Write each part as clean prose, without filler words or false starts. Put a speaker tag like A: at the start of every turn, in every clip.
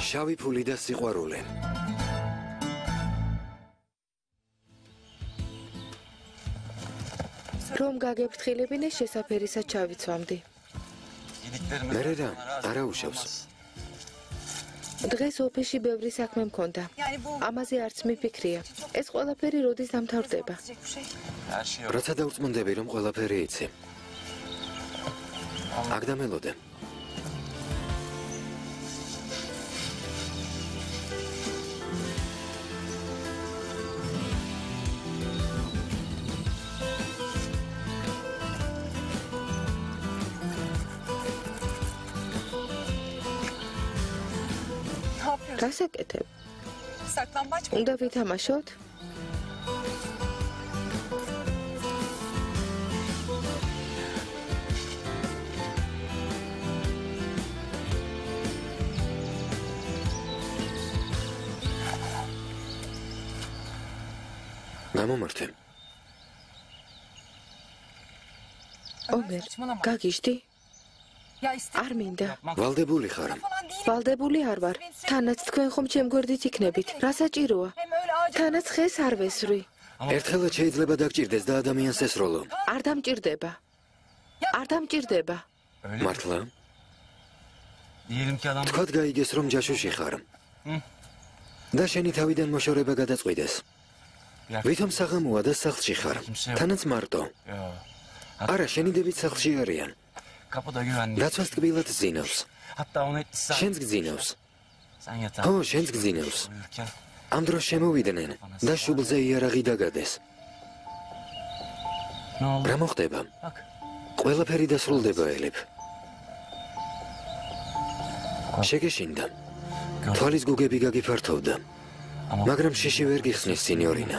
A: შავი ფული და სიყვარული.
B: რომ გაგეფრთხილებინე შესაფერისად ჩავიცვამდი.
A: მერე რა, არა უშავს.
B: დღეს ოფისში ბევრი საქმე მქონდა. ამაზე არც მიფიქრია. ეს ყველაფერი როდის დამთავრდება?
A: როცა დაურწმუნდები, რომ ყველაფერი იცი. აქ დამელოდე.
B: გასაკეთებ. უნდა ვითამაშოთ?
A: გამომართე.
B: ომერ, გაგიშდი? არ მინდა.
A: ვალდებული ხარ.
B: ვალდებული არ ვარ. თანაც თქვენ ხომ ჩემ გვერდით იქნებით. რა საჭიროა? თანაც ხეს არ ვესვრი.
A: ერთხელაც შეიძლება დაგჭირდეს და ადამიანს ესროლო.
B: არ დამჭირდება. არ დამჭირდება.
A: მართლა? თქვათ გაიგეს, რომ ჯაშუში ხარ. და შენი თავიდან მოშორება გადაწყვიდეს. ვითომ საღამოა და სახლში ხარ. თანაც მარტო. არა, შენი დებით სახლში არიან. დაცვას ტკბილად გძინავს. შენს გძინავს. ო, შენს გძინავს. ამ დროს შემოვიდნენ და შუბლზე იარაღი დაგადეს. რა მოხდება? ყველაფერი დასრულდება, ელიფ. შეგეშინდა. თვალის გუგები გაგიფართოვდა. მაგრამ შიში ვერ გიხსნის, სინიორინა.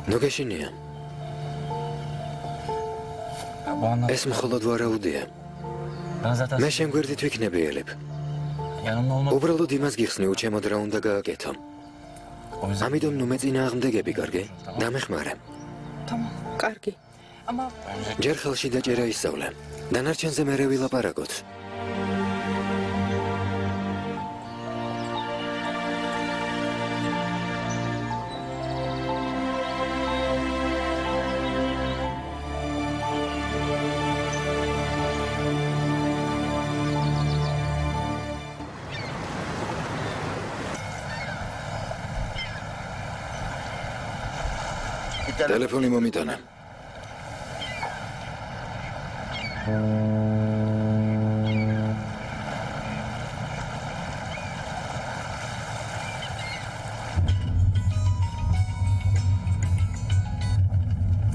A: ნოგეშინია. ეს მხოლოდ ვარაუდია. მე შენ გვერდით ვიქნები, ელიფ. უბრალოდ იმას გიხსნი, უჩემოდ რა უნდა გააკეთო. ამიტომ ნუ მეწინააღმდეგები, კარგი? დამეხმარე.
B: კარგი.
A: ჯერ ხელში დაჭერა ისწავლე. დანარჩენზე მერე ვილაპარაკოთ. ტელეფონი მომიტანა.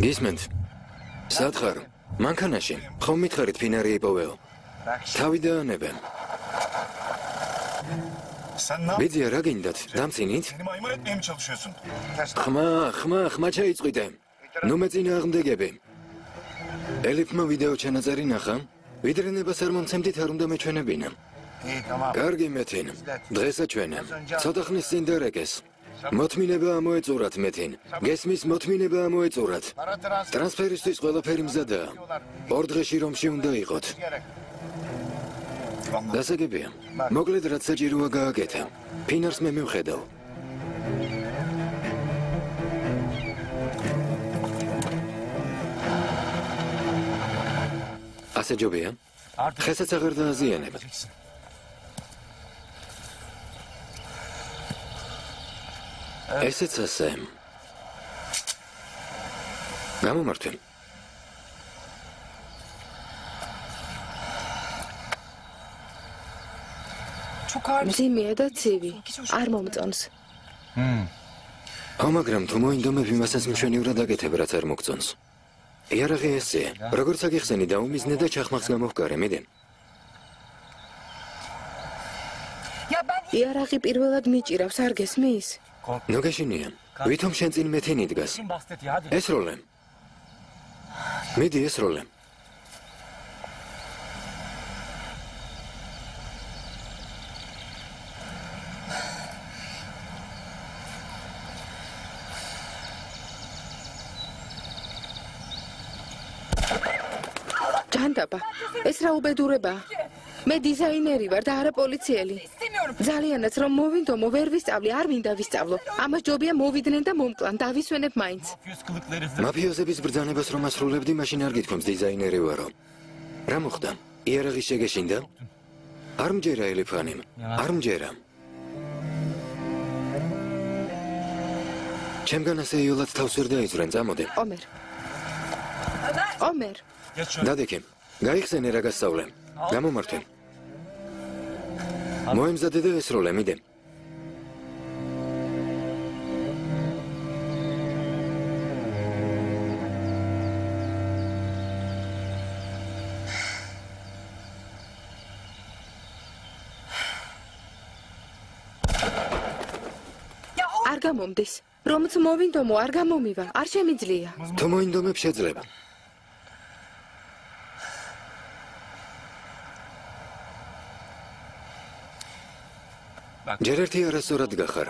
A: გისმენთ? სად ხარ? მანქანაში. ხომ მითხარით ფინარი იპოვეო? თავი დაანებე. ბიძია, რა გინდათ? დამცინით? ხმა ჩაიწყვიტე. ნუ მეწინააღმდეგები. ელიფმა ვიდეო ჩანაწერი ნახა. ვიდრე ნებას არ მომცემდით, არ უნდა მეჩვენებინა. კარგი მეთინ. დღესაჩვენე. ცოტა ხნის წინ დარეკეს. მოთმინება ამოეწურათ მეთინ. გესმის, მოთმინება ამოეწურათ. ტრანსფერისთვის ყველაფერი მზადაა. 2 დღეში რომში უნდა იყოთ. დასაგებია. მოკლედ რაც საჭიროა გააკეთა. ფინარს მე მივხედავ. ასე ჯობია? ხესაც აღარ დააზიანებ. ესეც ასე. გამომართვე.
B: მძიმეა და ცივი. არ მომწონს.
A: მაგრამ თუ მოინდომებ იმასაც მშვენივრად აკეთებ, რაც არ მოგწონს. იარაღი ესეა. როგორც აგიხსენი დაუმიზნე და ჩახმახს გამოვკარე, მიდენ.
B: იარაღი პირველად მიჭირავს, არ გესმის?
A: ნოგეშინია. ვითომ შენ წინ მეთინი დგას? ესროლე. მიდი ესროლე.
B: დაბა. ეს რა უბედურებაა? მე დიზაინერი ვარ და არა პოლიციელი. ძალიანაც რომ მოვინდომო ვერ ვისწავლი, არ მინდა ვისწავლო. ამას ჯობია მოვიდნენ და მომკლან, დავისვენებ მაინც.
A: მაფიოზების ბრძანებას რომ ასრულებდი, მაშინ არ გითქვამს დიზაინერი ვარო. რა მოხდა? იარაღი შეგეშინდა? არ მჯერა ელიფანიმ. არ მჯერა. ჩემგან ასე იოლად თავს ვერ დაიძვრენ, წამოდე.
B: ომერ.
A: დადექე. გაიხსენე რა გასწავლე. გამომართვე. მოემზადე და ესროლე, მიდე.
B: არ გამომდის. რომც მოვინდომო, არ გამომივა, არ შემიძლია.
A: თუ მოინდომებ შეძლება. ჯერ ერთი არასწორად გახარ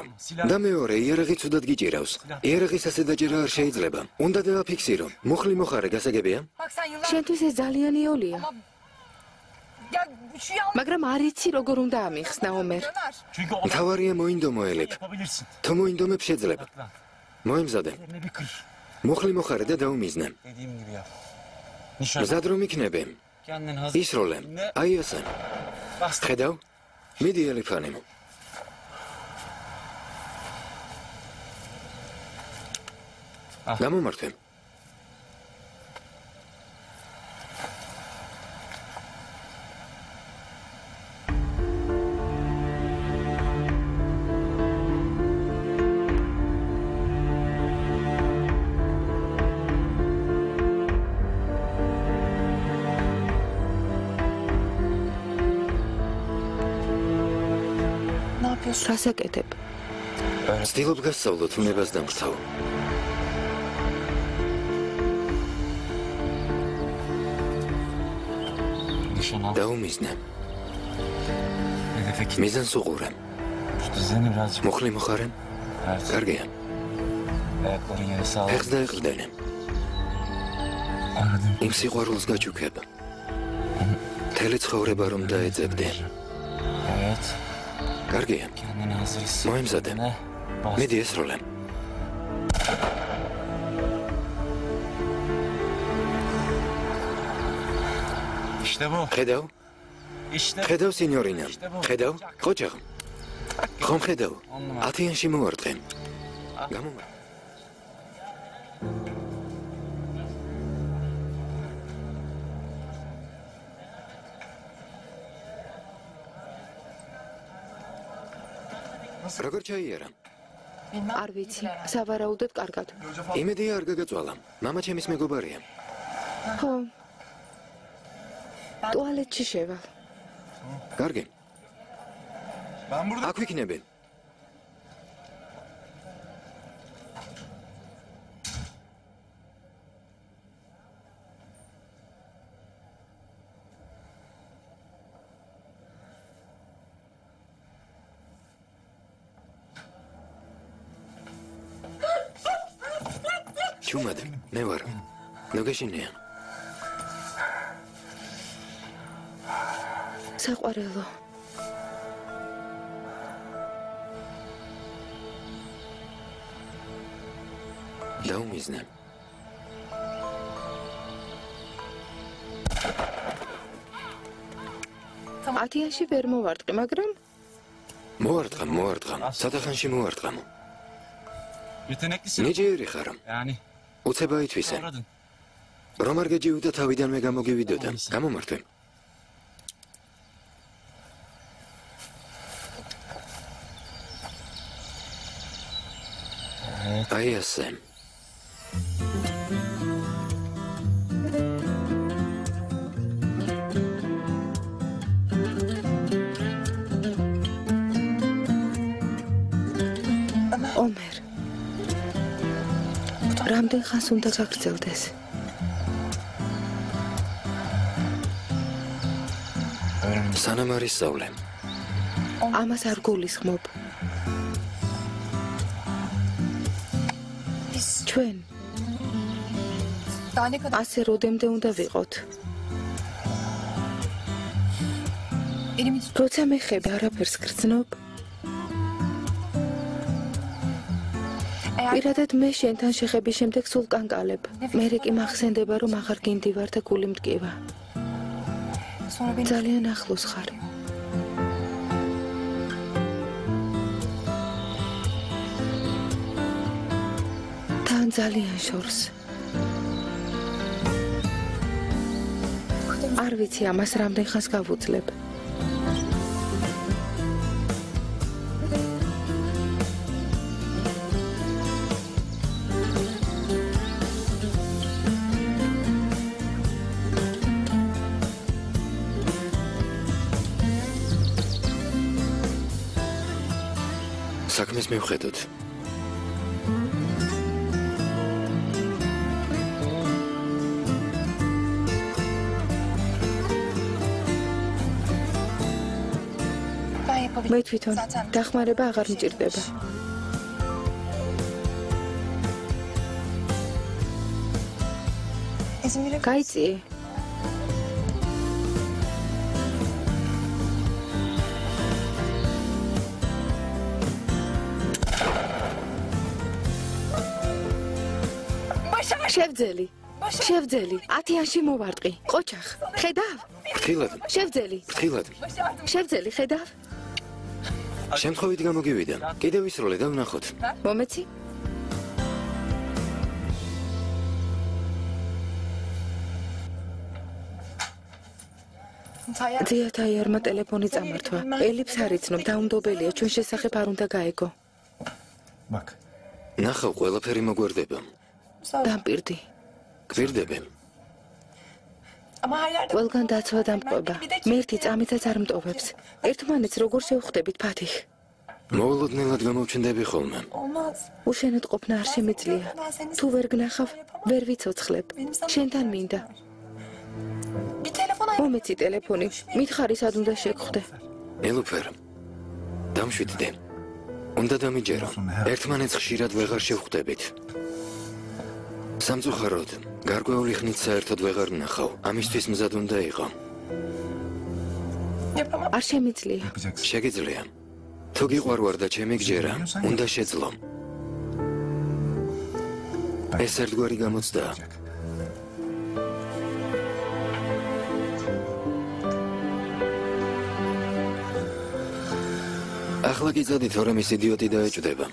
A: და მეორე იარაღი ცუდად გიჭირავს. იარაღის ასე დაჭერა არ შეიძლება. უნდა დააფიქსირო. მუხლი მოხარე გასაგებია?
B: შენთვის ეს ძალიან იოლია. მაგრამ არ იცი როგორ უნდა ამიხსნა ომერ.
A: მთავარია მოინდომო ელიფ. თუ მოინდომებ შეძლება. მოემზადე. მუხლი მოხარე და დაუმიზნე. მზად რომ იქნები. ისროლე. აი ასე. ხედავ? მიდი ელიფანიმ. გამომართვე.
B: რას აკეთებ?
A: ვცდილობ გასწავლო უნებას დამრთავ. დაუმიზნე. მიზანს უყურე. მუხლი მოხარე? კარგია. ფეხს დაეყრდენე. იმ სიყვარულს გაჩუქებ. მთელი ცხოვრება რომ დაეძებდე. კარგია. მოემზადე. მიდი ესროლე. ხედავ? ხედავ, სინიორინა. ხედავ? ხოჭაღ. ხომ ხედავ? 10-იანში მოვარდყე. გამომარ. როგორ ჩაიარა?
B: არ ვიცი, სავარაუდოდ კარგად.
A: იმედია არ გაგაწვალა. მამა ჩემის მეგობარია.
B: ხო. ტუალეტში შევალ.
A: კარგი. აქ ვიქნები. ჩუმად, მე ვარ. ნოგეშინია.
B: საყვარელო.
A: დაუმიზნე.
B: ათიანში ვერ მოვარტყი, მაგრამ
A: მოვარტყამ. სათხანში მოვარტყამ. ნიჭიერი ხარ. უცება ითვისე. რომ არ გეჯიუდა თავიდანვე გამოგივიდოდა. გამომართვე. აი ასე.
B: ომერ. რამდენ ხანს უნდა გაგრძელდეს?
A: სანამ არ ისწავლე.
B: ამას არ გულისხმობ. ჩვენ ასე როდემდე უნდა ვიყოთ? როცა მეხები არაფერს გრძნობ პირადად მე შენთან შეხების შემდეგ სულ კანკალებ მერე კი მახსენდება რომ აღარ გიმდივარ და გული მტკივა ძალიან ახლოს ხარ თან ძალიან შორს არ ვიცი ამას რამდენ ხანს გავუძლებ
A: საქმეს მივხედოთ.
B: მე თვითონ დახმარება აღარ მჭირდება. გაიწიე. შევძელი 10-იანში მოვარტყი ყოჩახ ხედავ
A: ფრთხილად
B: შევძელი შევძელი ხედავ
A: შემთხვევით გამოგივიდა კიდევ ისროლე და ვნახოთ
B: მომეცი ძიათაიარმა ტელეფონი წამართვა ელიფს არ იცნობ დაუნდობელია ჩვენ შესახებ არ უნდა გაეგო
A: ნახავ ყველაფერი მოგვერდება
B: დამპირდი
A: გვირდები
B: ყველგან დაცვა დამყვება მერთი წამითაც არ მტოვებს ერთმანეთს როგორ შევხვდებით ფათიხ
A: მოულოდნელად გამოვჩნდები ხოლმე
B: უშენოდ ყოფნა არ შემიძლია თუ ვერ გნახავ ვერ ვიცოცხლებ შენთან მინდა მომეცი ტელეფონი მითხარი სად უნდა შეგხვდე
A: ელუფერ დამშვიდდე უნდა დამიჯერო ერთმანეთს ხშირად ვეღარ შევხვდებით სამწუხაროდ, გარკვეული ხნით საერთოდ ვეღარ ვნახავ. ამისთვის მზად უნდა იყო.
B: არ შემიძლია.
A: შეგიძლია. თუ გიყვარვარ და ჩემი გჯერა, უნდა შეძლო. ეს ერთგვარი გამოცდაა. ახლა კი წადი, თორემ ის იდიოტი დაეჭვდება.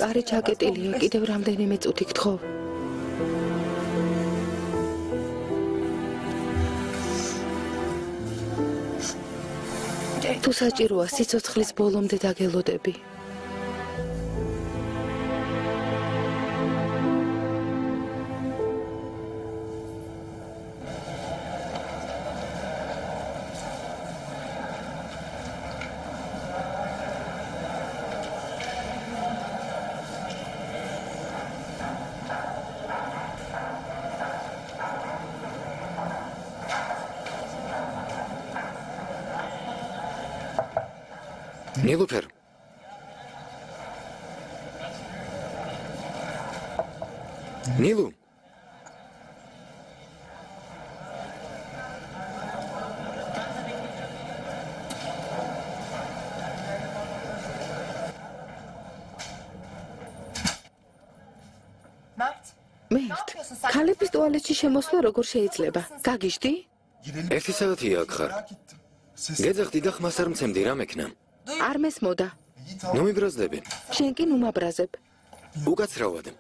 B: კარი ჩაკეტილია კიდევ რამდენიმე წუთი გთხოვ თუ საჭიროა სიცოცხლის ბოლომდე დაგელოდები
A: ნილუფერ ნილუ
B: მერტ ქალების ტუალეტში შემოსვლა როგორ შეიძლება გაგიჟდი
A: ერთი საათია აქ ხარ გეძახდი და ხმას არ მცემდი რა მექნა
B: არ მესმოდა
A: ნუ მიბრაზდები
B: შენ კი ნუ მაბრაზებ
A: უკაცრავად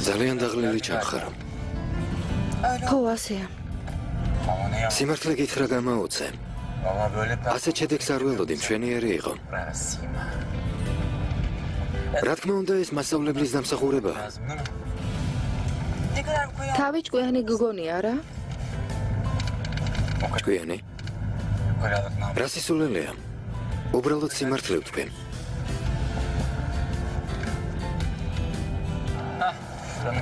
A: ძალიან დაღლილი ჩამხარ.
B: ხო, ასეა.
A: სიმართლე გითხრა გამაოცე. ასე შედეგს არ ველოდი, მშვენიერი იყო. რა თქმა უნდა, ეს მასწავლებლის დამსახურებაა.
B: თავი ჭკვიანი გგონია რა?
A: ჭკვიანი? რა სისულელეა? უბრალოდ სიმართლე ვთქვი.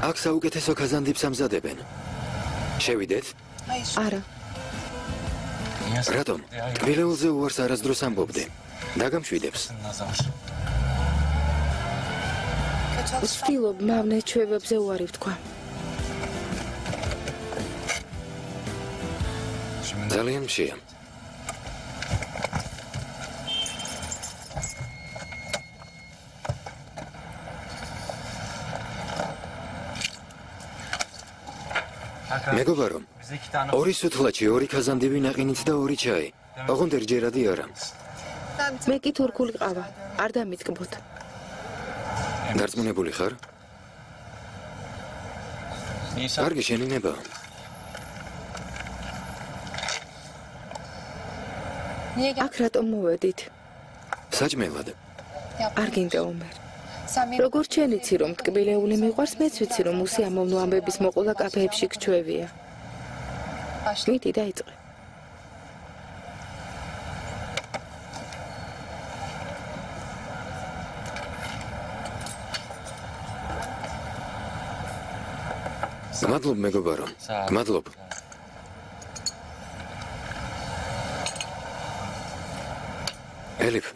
A: აქ საუკეთესო ქაზანდებს ამზადებენ. შევიდეთ?
B: არა.
A: რატომ? ტკბილეულზე უარს არასდროს ამბობდი. დაგამშვიდებს.
B: ვცდილობ მავნე ჩვევებზე უარი ვთქვა.
A: ძალიან მშია. მეგობარო, ორი სუთლაჩი, ორი ქაზანდივი ნაყინით და ორი ჩაი. ოღონდ ერთჯერადი არა.
B: მე კი თურქული ყავა. არ დამიტკბოთ.
A: დარწმუნებული ხარ? კარგი შენინება.
B: აქ რატომ მოვედით?
A: საჭმელად.
B: არ გინდა ომერ. როგორც შენ იცი რომ ტკბილეული მიყვარს, მეც ვიცი რომ უსიამოვნო ამბების მოყოლა კაფეებში გჩვევია. მიდი დაიწყე. მადლობ მეგობარო. მადლობ. ელიფ.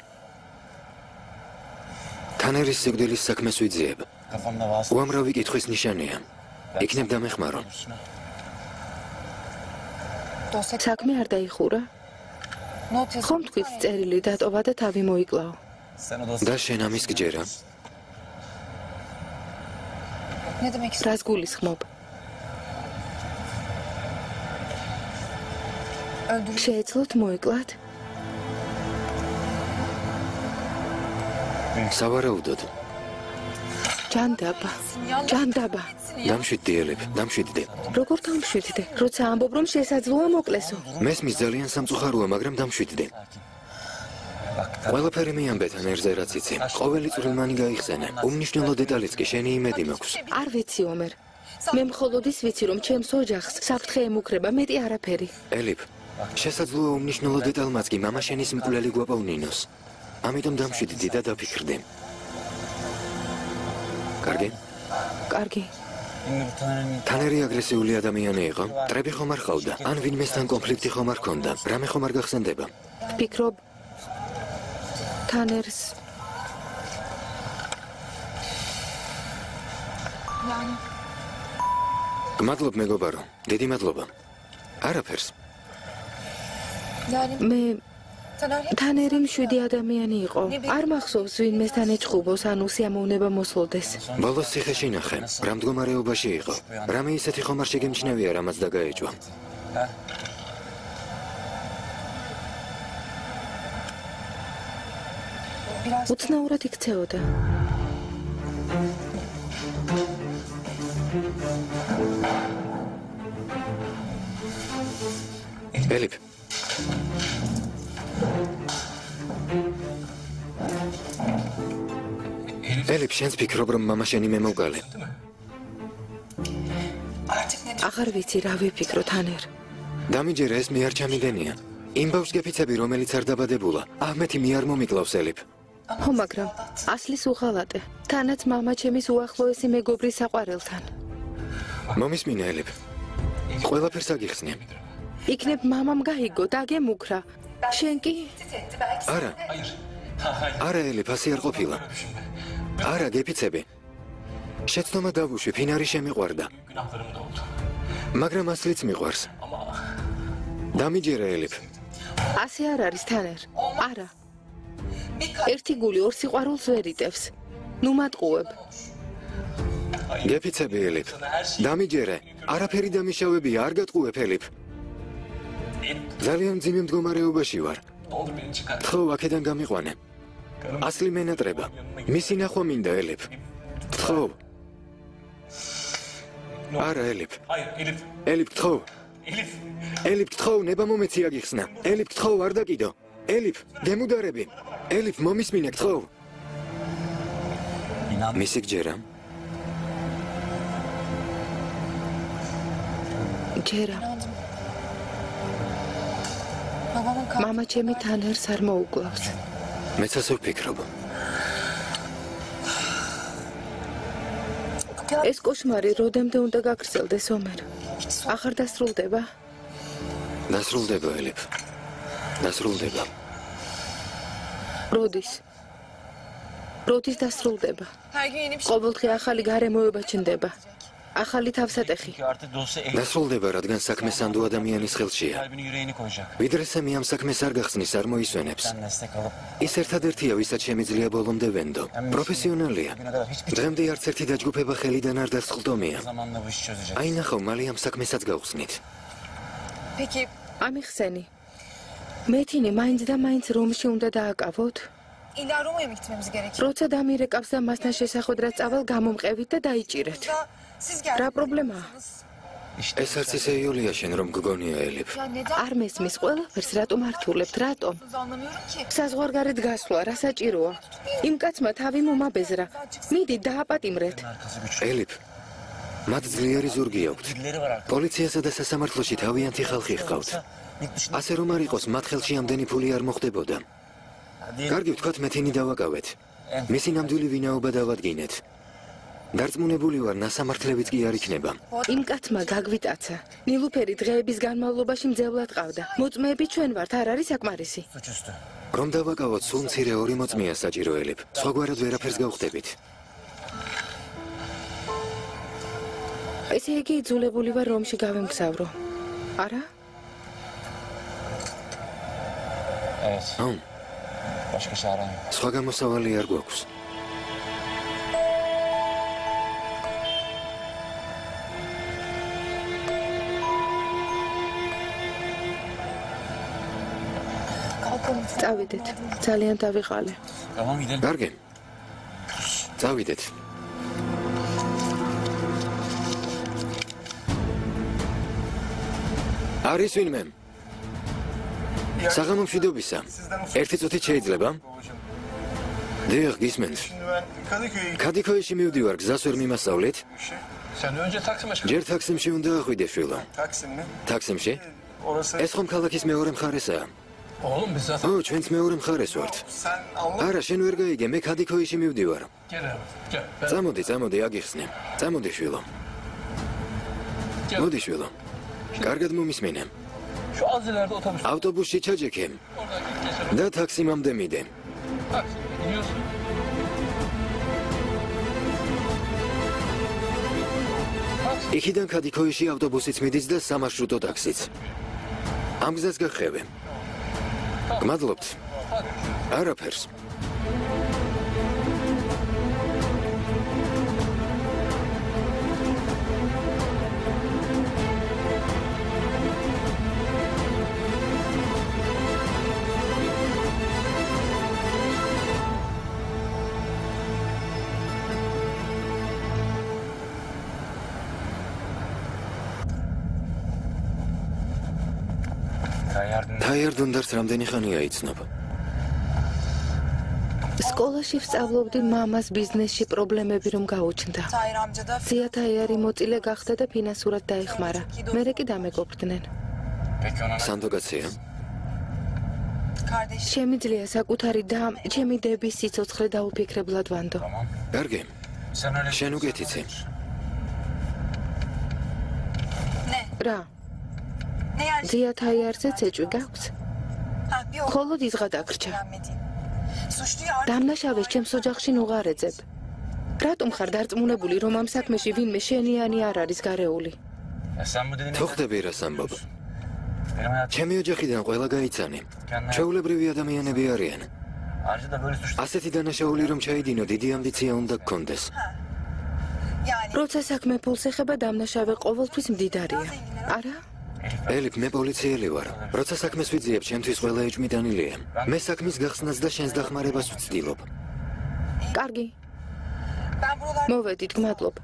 B: თანერის სიკვდილის საქმეს ვიძიებ. უამრავი კითხვის ნიშანია. იქნებ დამეხმარო. საქმე არ დაიხურა? ხომ თქვით წერილი დატოვა და თავი მოიკლაო.
A: და შენ ამის გჯერა?
B: რას გულისხმობ? შეეძლოთ მოიკლათ?
A: სავარაუდოდ.
B: ჯანდაბა. ჯანდაბა.
A: დამშვიდდი ელიფ, დამშვიდდი.
B: როგორ დამშვიდდე? როცა ამბობ რომ შესაძლოა მოკლესო.
A: მესმის ძალიან სამწუხაროა, მაგრამ დამშვიდდი. ყველაფერი მიამბე თანერზე რაც იცი. ყოველი წვრილმანი გაიხსენე. უმნიშვნელო დეტალიც კი შენი იმედი მაქვს.
B: არ ვიცი ომერ. მე მხოლოდ ის ვიცი რომ ჩემს ოჯახს საფრთხე ემუქრება, მეტი არაფერი.
A: ელიფ, შესაძლოა უმნიშვნელო დეტალმაც კი მამა შენის მკვლელი გვაპოვნინოს. ამიტომ დამშვიდდი და დაფიქრდი. კარგი?
B: კარგი.
A: თანერი აგრესიული ადამიანი იყო? ტრები ხომ არ ხავდა? ან ვინმესთან კონფლიქტი ხომ არ ჰქონდა? რამე ხომ არ გახსენდება?
B: ფიქრობ თანერს
A: მადლობ მეგობარო. დიდი მადლობა. არაფერს.
B: მე თანერი მშვიდი ადამიანი იყო. არ მახსოვს ვინმესთან ეჭხუბოს ან უსიამოვნება მოსულდეს.
A: ბოლოს ციხეში ნახე. რა მდგომარეობაში იყო? რამე ისეთი ხომ არ შეგემჩნევია, რამაც დაგაეჭვა?
B: უცნაურად იქცეოდა.
A: ელიფ. ელიფ, შენს ფიქრობ რომ მამა შენი მე მოვგალე?
B: აღარ ვიცი რა ვიფიქრო თანერ.
A: დამიჯერა ეს მე არ ჩამიგენია. იმ ბავშვს გეფიცები რომელიც არ დაბადებულა. აჰმეთი მე არ მომიკლავს ელიფ.
B: ხო, მაგრამ ასლის უღალატე. თანაც მამა ჩემის უახლოესი მეგობრის საყვარელთან.
A: მომისმინე ელიფ. ყველაფერს აგიხსნე.
B: იქნებ მამამ გაიგო და გემუქრა. შენ კი?
A: არა. არა ელიფ, ასე არ ყოფილა. არა, გეფიცები. შეცდომა დავუშვი, ფინარი შემიყვარდა. მაგრამ ასლიც მიყვარს. დამიჯერა ელიფ.
B: ასე არ არის თანერ. არა. ერთი გული ორ სიყვარულს ვერ იტევს. ნუ მატყუებ.
A: გეფიცები ელიფ. დამიჯერე. არაფერი დამიშავებია, არ გატყუებ ელიფ. ძალიან მძიმე მდგომარეობაში ვარ. ხო, აქედან გამიყვანე. ასლი მენატრება. მისი ნახვა მინდა ელიფ. ხო. არა ელიფ. ელიფ, ხო. ელიფ, ხო, ნება მომეცი აგიხსნა. ელიფ, ხო, არ დაკიდო. ელიფ, გემუდარები. ელიფ, მომისმინე, ხო. მისი გჯერა?
B: ჯერა. მამა ჩემი თან ერთს არ მოუკლავს.
A: მეც ასე ვფიქრობ.
B: ეს კოშმარი როდემდე უნდა გაგრძელდეს, ომერ? ახარ დასრულდება?
A: დასრულდება, ელიფ. დასრულდება.
B: როდის დასრულდება? ყოველდღე ახალი გარემოება ჩნდება. ახალი თავსატეხი.
A: დასრულდება, რადგან საქმე სანდო ადამიანის ხელშია. ვიდრე სამი ამ საქმეს არ გახსნის, არ მოისვენებს. ის ერთადერთია, ვისაც შემიძლია ბოლომდე ვენდო. პროფესიონალია. დღემდე არც ერთი დაჯგუფება ხელიდან არ დასხლდომია. აი ნახავ, მალე ამ საქმესაც გავხსნით.
B: ამიხსენი. მეთინი მაინც და მაინც რომში უნდა დააკავოთ? როცა დამირეკავს და მასთან შესახვედრად წავალ, გამომყევით და დაიჭირეთ. რა პრობლემაა?
A: ეს არც ისე იოლია შენ რომ გგონია, ელიფ.
B: არ მესმის ყველაფერს, რატომ ართულებთ, რატომ? საზღვარგარეთ გასვლა, რა საჭიროა? იმ კაცმა თავი მომაბეზრა. მიდი დააპატიმრეთ.
A: ელიფ, მათ ძლიერი ზურგი აქვთ. პოლიციასა და სასამართლოში თავიანთი ხალხი ჰყავთ. ასე რომ არ იყოს, მათ ხელში ამდენი ფული არ მოხდებოდა. კარგი, ვთქვათ, მეთინი დავაკავეთ. მისი ნამდვილი ვინაობა დავადგინეთ. დარწმუნებული ვარ, ნასამართლევიც კი არ იქნება.
B: იმ კაცმა გაგვიტაცა. ნილუფერი დღეების განმავლობაში მძევლად ყავდა. მოწმეები ჩვენ ვართ, არ არის საკმარისი.
A: რომ დავაკავოთ, სულ მცირე 2 მოწმეა საჭირო, ელიფ. სხვაგვარად ვერაფერს გავხდებით.
B: ესე იგი იძულებული ვარ რომში გავემგზავრო. არა?
A: სხვა გამოსავალი არ გვაქვს.
B: წავიდეთ. ძალიან დავიღალე.
A: კარგი. წავიდეთ. არის ვინმე? საღამო მშვიდობისა. 1 წუთით შეიძლება? დიახ, გისმენთ. ქადიქოეში მივდივარ, გზას ვერ მიმასწავლეთ? ჯერ თაქსიმში უნდა ახვიდე, შვილო. თაქსიმში? ეს ხომ ქალაქის მეორე მხარესაა. ჩვენც მეორე მხარეს ვართ. არა, შენ ვერ გაიგე, მე ქადიქოეში მივდივარ. წამოდი, აგიხსნე. წამოდი, შვილო. მოდი, შვილო. კარგად მომისმინე. ავტობუსში ჩაჯექე და თაქსიმამდე მიდე. იქიდან ქადიქოეში ავტობუსიც მიდის და სამარშრუტო ტაქსიც. ამ გზას გახევე. გმადლობთ. არაფერს. თაიარდუნდარს რამდენი ხანია იცნობ?
B: სკოლაში ვსწავლობდი მამას ბიზნესში პრობლემები რომ გაუჩნდა. ზია თაიარი მოწილე გახდა და ფინანსურად დაეხმარა. მერე კი დამეგობრდნენ.
A: სანდო კაცია?
B: შემიძლია საკუთარი და ჩემი დების სიცოცხლე დაუფიქრებლად ვანდო.
A: კარგი. შენ უკეთიცი.
B: რა? ზია თაიარზე წეჭვი გაქვს? მხოლოდ იზღა დაგრჩა. დამნაშავეს ჩემს ოჯახში ნუღარეძებ. რატომ ხარ დარწმუნებული, რომ ამ საქმეში ვინმე შენიანი არ არის გარეული?
A: თუ ხდები რას ამბობ? ჩემი ოჯახიდან ყველა გაიცანი. ჩვეულებრივი ადამიანები არიან. ასეთი დანაშაული რომ ჩაიდინო, დიდი ამბიცია უნდა გქონდეს.
B: როცა საქმე ფულს ეხება, დამნაშავე ყოველთვის მდიდარია. არა?
A: ელიფ, მე პოლიციელი ვარ. როცა საქმეს ვიძიებ, ჩემთვის ყველა ეჭვმიტანილია. მე საქმის გახსნას და შენს დახმარებას ვცდილობ.
B: კარგი. მოვედით, გმადლობ.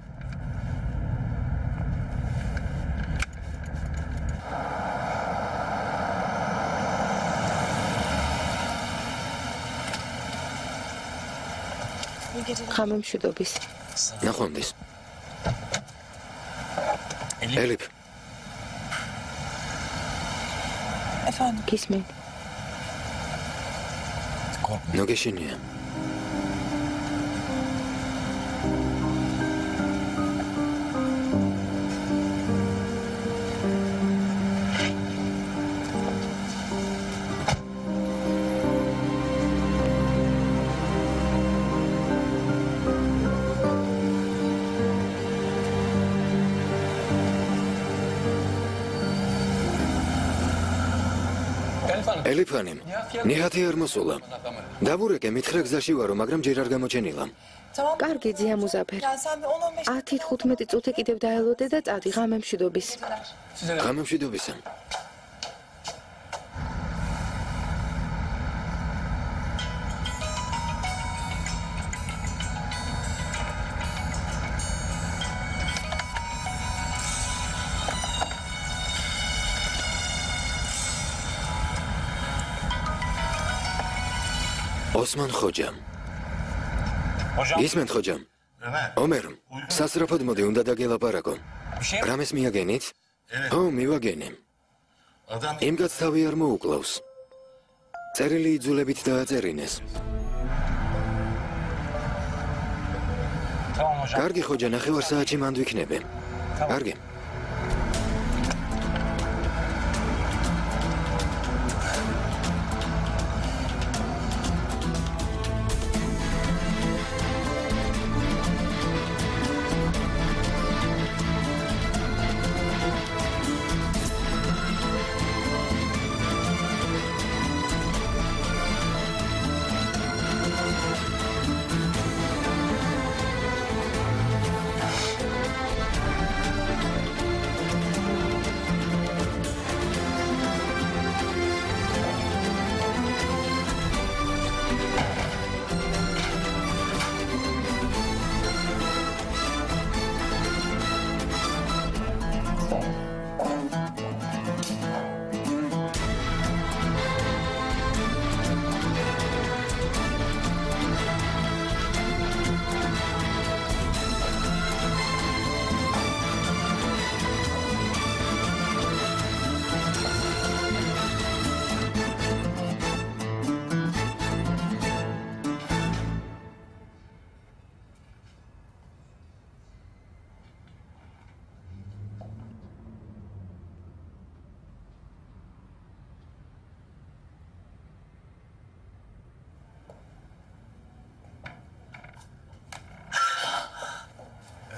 B: ხამე მშვიდობის.
A: ნახვამდის. ელიფ.
B: გისმენ.
A: ნოგეშინია. ელიფანი, ნიჰათი არ მოსულა. დაბურეკე მითხრა გზაში ვარო, მაგრამ ჯერ არ გამოჩენილა.
B: კარგი ძია მუზაფერ. 10-15 წუთი კიდევ დაელოდე და წადი ღამე მშვიდობის.
A: ღამე მშვიდობისა. ოსმან ხოჯა. ისმენთ ხოჯა. ომერ, სასწრაფოდ მოდი, უნდა დაგელაპარაკო. რამეს მიაგენით? ო, მივაგენე. იმ კაცს თავი არ მოუკლავს. წერილი იძულებით დააწერინეს. კარგი ხოჯა, ნახევარ საათში მანდ ვიქნები. კარგი.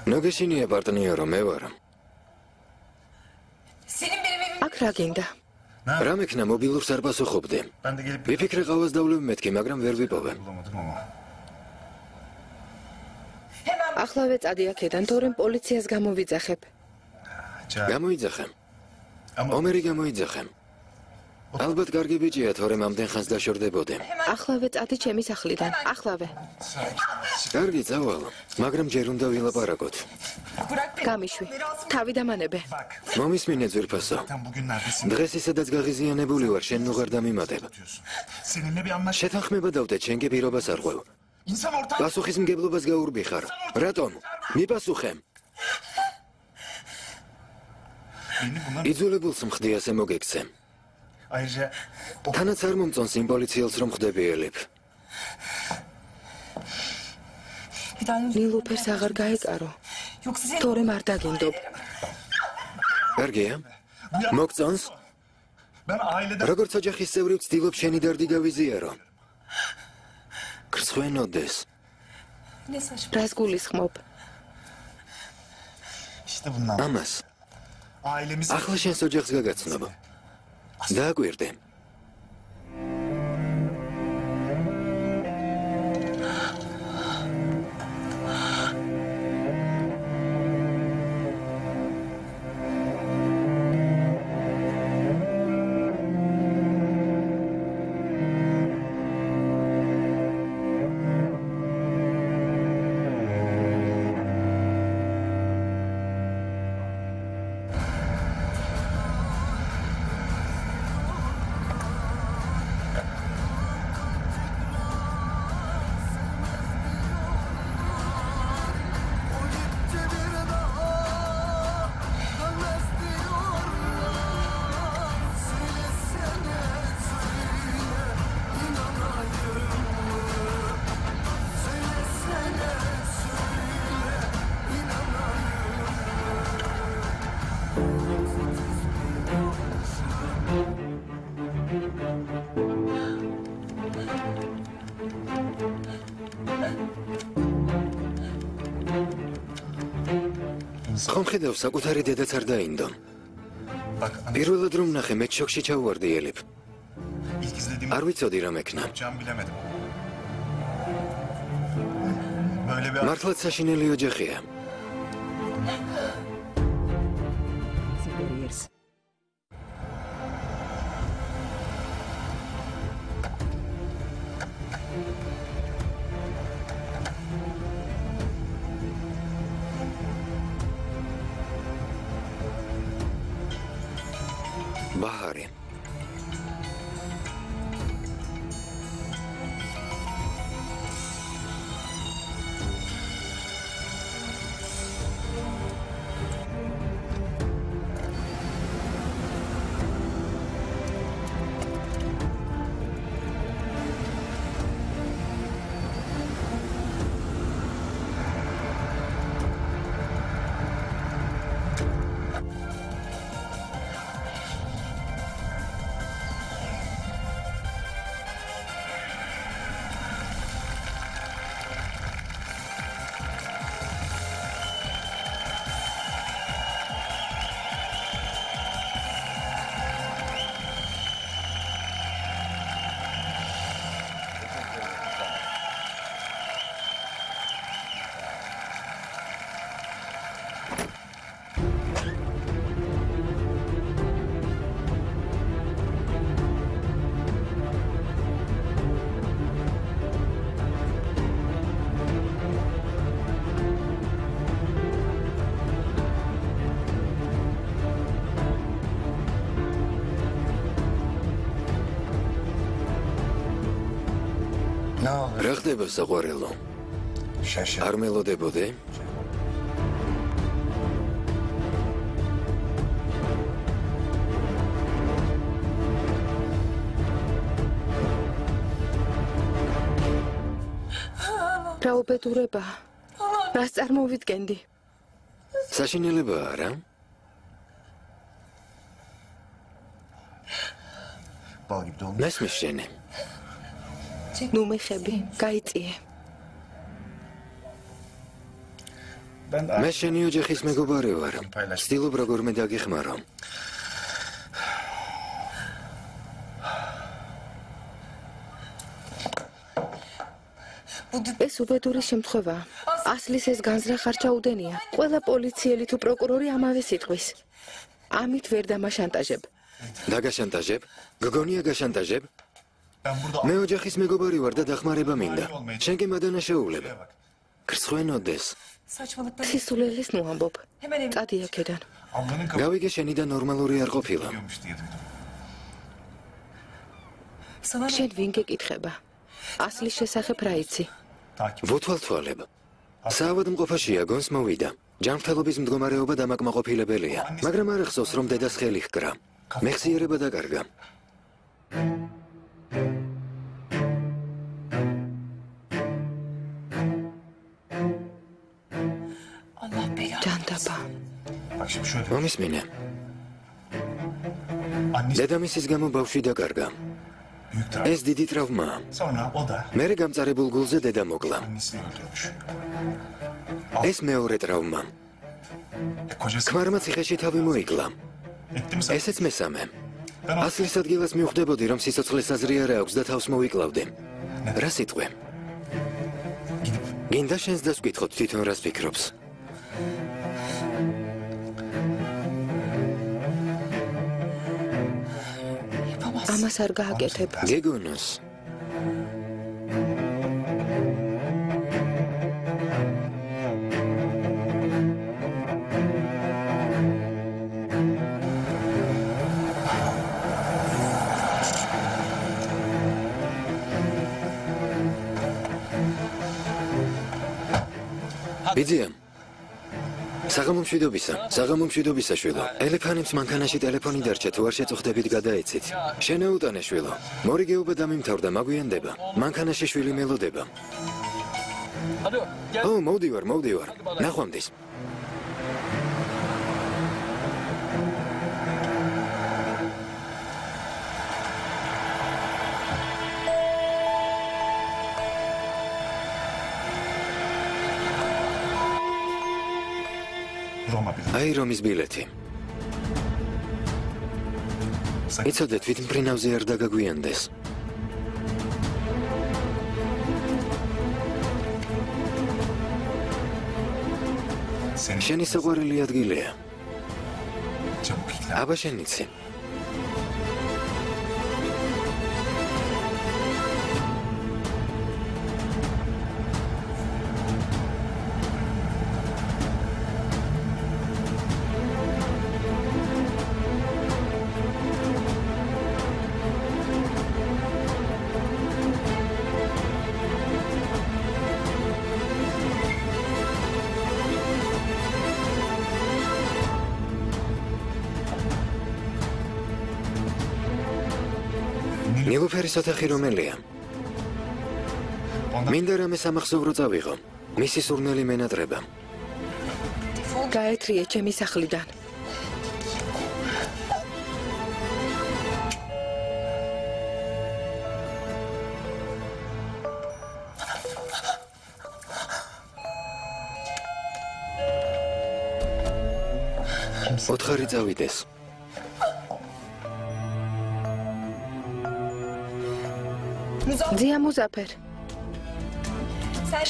A: ნოგეშინია პარტნიორო, მე ვარ.
B: აქ რა გინდა?
A: რა მექნა მობილურს არ პასუხობდი. ვიფიქრე ყავას დავლევ მეთქი, მაგრამ ვერ ვიპოვე.
B: ახლავე წადი აქედან, თორემ პოლიციას გამოვიძახებ.
A: გამოიძახე. ომერი გამოიძახე. ალბათ კარგი ბიჭია, თორემ ამდენ ხანს დაშორდებოდე.
B: ახლავე წადი ჩემი სახლიდან, ახლავე.
A: კარგი, წავალ, მაგრამ ჯერ უნდა ვილაპარაკოთ.
B: გამიშვი, თავი დამანებე.
A: მომისმინე ძვირფასო. დღეს ისედაც გაღიზიანებული ვარ, შენ ნუ ღარ დამიმატებ. შეთანხმება დავდე, შენ კი პირობას არ ღვევ. პასუხისმგებლობას გაურბიხარ. რატომ? მიპასუხე. იძულებულს მხდი ასე მოგექცე. თანაც არ მომწონს იმ პოლიციელს რომ ხვდები ელიფ.
B: ნილუფერს აღარ გაეკარო. თორემ არ დაგინდობ.
A: კარგია? მოგწონს? როგორც ოჯახის წევრი ვცდილობ შენი დარდი გავიზიარო. გრცხვენოდეს.
B: რას გულისხმობ?
A: ამას. ახლა შენს ოჯახს გაგაცნობ. დააკვირდე. ხომ ხედავ საკუთარი დედაც არ დაინდო. პირველად რომ ნახე მე შოკში ჩავვარდი ელიფ. არ ვიცოდი რა მექნა. მართლაც საშინელი ოჯახია. ბაჰარი რა ხდება საყვარელო? არ მელოდებოდე?
B: რა უბედურება? რას წარმოვიდგენდი?
A: საშინელებაა რა? მესმის შენი.
B: ნუ მეხები, გაიწიე.
A: მე შენი ოჯახის მეგობარი ვარ. ვცდილობ როგორმე დაგეხმარო.
B: ეს უბედური შემთხვევაა. ასლის ეს განზრა ხარჩაუდენია. ყველა პოლიციელი თუ პროკურორი ამავე სიტყვის. ამით ვერ დამაშანტაჟებ.
A: დაგაშანტაჟებ? გგონია გაშანტაჟებ? მე ოჯახის მეგობარი ვარ და დახმარება მინდა. შენ კი მადანაშეულებ. გრცხვენოდეს.
B: სისულელის ნუ ამბობ. წადი აქედან.
A: გავიგე შენი და ნორმალური არ ყოფილა.
B: შენ ვინ გეკითხება? ასლის შესახებ რა იცი?
A: ვუთვალთვალებ. საავადმყოფოშია გონს მოვიდა. ჯანმრთელობის მდგომარეობა დამაკმაყოფილებელია, მაგრამ არ ახსოვს რომ დედას ხელი ჰკრა. მეხსიერება დაკარგა.
B: ჯანდაბა.
A: მომისმინე. დედამისის გამო ბავშვი დაკარგა. ეს დიდი ტრავმაა. მერე გამწარებულ გულზე დედა მოკლა. ეს მეორე ტრავმა. ქმარმა ციხეში თავი მოიკლა. ესეც მესამე. ასლის ადგილას მივხვდებოდი, რომ სიცოცხლეს აზრი არ აქვს და თავს მოვიკლავდი. რა სიტყვე? გინდა შენს დას ვკითხოთ თვითონ რას ფიქრობს?
B: ამას არ გააკეთებ.
A: გეგონოს. ბიძია. საღამომშვიდობისა შვილო. ელეფანებს მანქანაში ტელეფონი დარჩა, თუ არ შეწუხდებით გადაეცით. შენაუტანე შვილო. მორიგეობა დამიმთავრდა, მაგვიანდება. მანქანაში შვილი მელოდება. მოვდივარ. ნახვამდის. აი რომის ბილეთი. იცოდეთ, ვით მფრინავზე არ დაგაგვიანდეს. შენი საყვარელი ადგილია. აბა შენ იცი. ნილუფერის ოთახი რომელია? მინდა რამე სამახსოვრო წავიღო. მისი სურნელი მენატრება.
B: გაეთრიე ჩემი სახლიდან.
A: ოთხარი წავიდეს.
B: ძია მუზაფერ.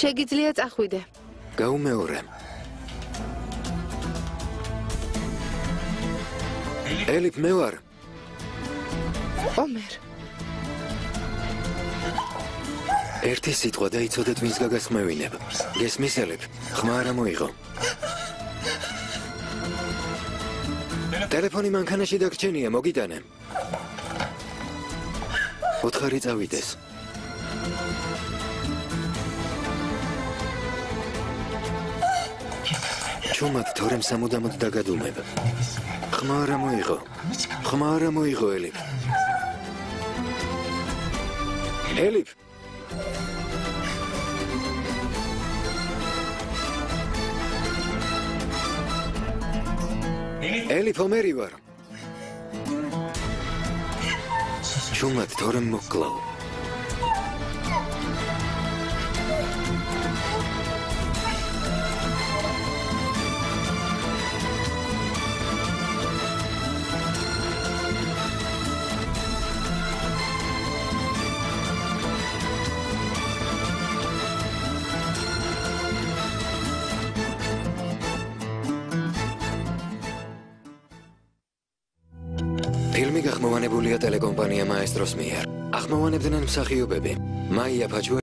B: შეგიძლია წახვიდე.
A: გაუმეორე. ელიფ მე ვარ.
B: ომერ.
A: ერთი სიტყვა და იცოდეთ ვინს გაგასხმევინებ. გესმის ელიფ? ხმა არ მოიღო. ტელეფონი მანქანაში დაგრჩენია, მოგიტანე. ოთხარი წავიდეს. ჩუმად თორემ სამუდამოდ დაგადუმებ. ხმა არ მოიღო. ხმა არ მოიღო ელიფ. ელიფ. ელიფ ომერი ვარ. ჩუმად თორემ მოკლავ. ფილმი გახმოვანებულია ტელეკომპანია მაესტროს მიერ. ახმოვანებდნენ მსახიობები: მაია ფაჩუა